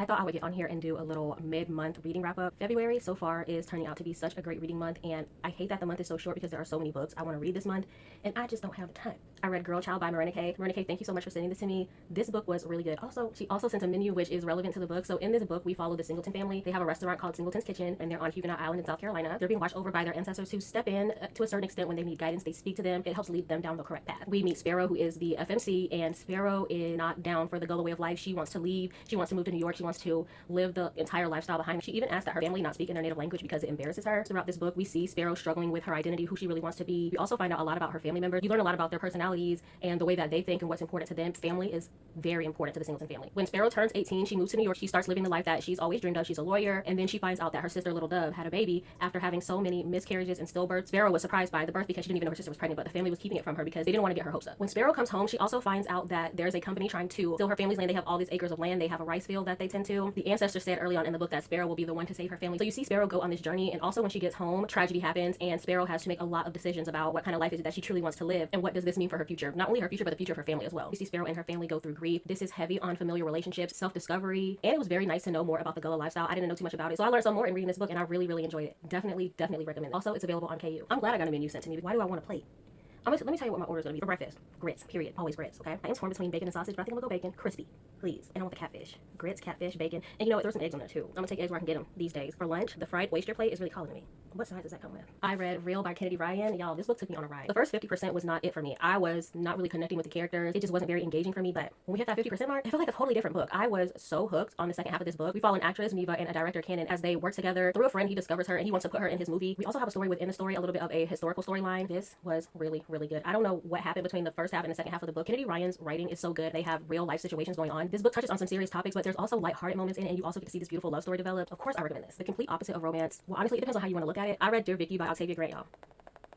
I thought I would get on here and do a little mid-month reading wrap-up. February so far is turning out to be such a great reading month, and I hate that the month is so short because there are so many books I want to read this month, and I just don't have the time. I read Girl Child by Miranda K. Miranda K, thank you so much for sending this to me. This book was really good. Also, she also sent a menu which is relevant to the book. So in this book, we follow the Singleton family. They have a restaurant called Singleton's Kitchen, and they're on Huguenot Island in South Carolina. They're being watched over by their ancestors who step in to a certain extent when they need guidance. They speak to them. It helps lead them down the correct path. We meet Sparrow, who is the FMC, and Sparrow is not down for the Gullah way of life. She wants to leave. She wants to move to New York. She wants to live the entire lifestyle behind her. She even asked that her family not speak in their native language because it embarrasses her. Throughout this book, we see Sparrow struggling with her identity, who she really wants to be. We also find out a lot about her family members. You learn a lot about their personalities and the way that they think and what's important to them. Family is very important to the Singleton family. When Sparrow turns 18, she moves to New York. She starts living the life that she's always dreamed of. She's a lawyer, and then she finds out that her sister, Little Dove, had a baby after having so many miscarriages and stillbirths. Sparrow was surprised by the birth because she didn't even know her sister was pregnant, but the family was keeping it from her because they didn't want to get her hopes up. When Sparrow comes home, she also finds out that there's a company trying to steal her family's land. They have all these acres of land. They have a rice field that they tend to. The ancestors said early on in the book that Sparrow will be the one to save her family. So you see Sparrow go on this journey, and also when she gets home, tragedy happens, and Sparrow has to make a lot of decisions about what kind of life is it that she truly wants to live, and what does this mean for her future. Not only her future, but the future of her family as well. You see Sparrow and her family go through grief. This is heavy on familiar relationships, self-discovery, and it was very nice to know more about the Gullah lifestyle. I didn't know too much about it, so I learned some more in reading this book, and I really enjoyed it. Definitely recommend it. Also, it's available on KU. I'm glad I got a menu sent to me. Why do I want a plate? Let me tell you what my order is going to be for breakfast. Grits, period. Always grits, okay? I am torn between bacon and sausage, but I think I'm going to go bacon. Crispy, please. And I want the catfish. Grits, catfish, bacon. And you know what? There's some eggs on there, too. I'm going to take eggs where I can get them these days. For lunch, the fried oyster plate is really calling to me. What size does that come with? I read Real by Kennedy Ryan. Y'all, this book took me on a ride. The first 50% was not it for me. I was not really connecting with the characters. It just wasn't very engaging for me, but when we hit that 50% mark, it felt like a totally different book. I was so hooked on the second half of this book. We follow an actress, Neva, and a director, Cannon, as they work together. Through a friend, he discovers her, and he wants to put her in his movie. We also have a story within the story, a little bit of a historical storyline. This was really good. I don't know what happened between the first half and the second half of the book. Kennedy Ryan's writing is so good. They have real life situations going on. This book touches on some serious topics, but there's also lighthearted moments in it, and you also get to see this beautiful love story develop. Of course, I recommend this. The complete opposite of romance. Well, honestly, it depends on how you want to look at it. I read Dear Vicky by Octavia Grant, y'all.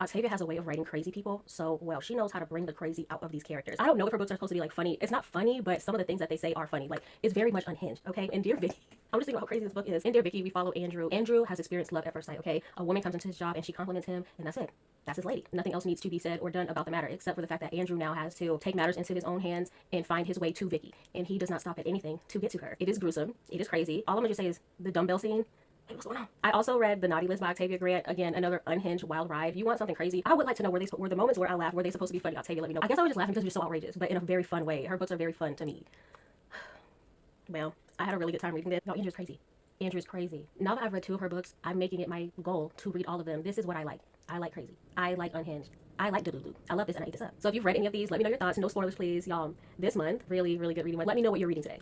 Octavia has a way of writing crazy people so well. She knows how to bring the crazy out of these characters. I don't know if her books are supposed to be like funny. It's not funny, but some of the things that they say are funny. Like, it's very much unhinged, okay? In Dear Vicky, I'm just thinking about how crazy this book is. In Dear Vicky, we follow Andrew. Andrew has experienced love at first sight, okay? A woman comes into his job and she compliments him, and that's it. That's his lady. Nothing else needs to be said or done about the matter, except for the fact that Andrew now has to take matters into his own hands and find his way to Vicky. And he does not stop at anything to get to her. It is gruesome. It is crazy. All I'm gonna just say is the dumbbell scene. Hey, what's going on? I also read The Naughty List by Octavia Grant. Again, another unhinged wild ride. If you want something crazy, I would like to know were the moments where I laughed, were they supposed to be funny? Octavia, let me know. I guess I was just laughing because you're so outrageous, but in a very fun way. Her books are very fun to me. Well, I had a really good time reading this. No, Andrew's crazy. Andrew's crazy. Now that I've read 2 of her books, I'm making it my goal to read all of them. This is what I like. I like crazy. I like unhinged. I like doo-doo-doo. I love this and I eat this up. So if you've read any of these, let me know your thoughts. No spoilers, please. Y'all, this month, really good reading month. Let me know what you're reading today.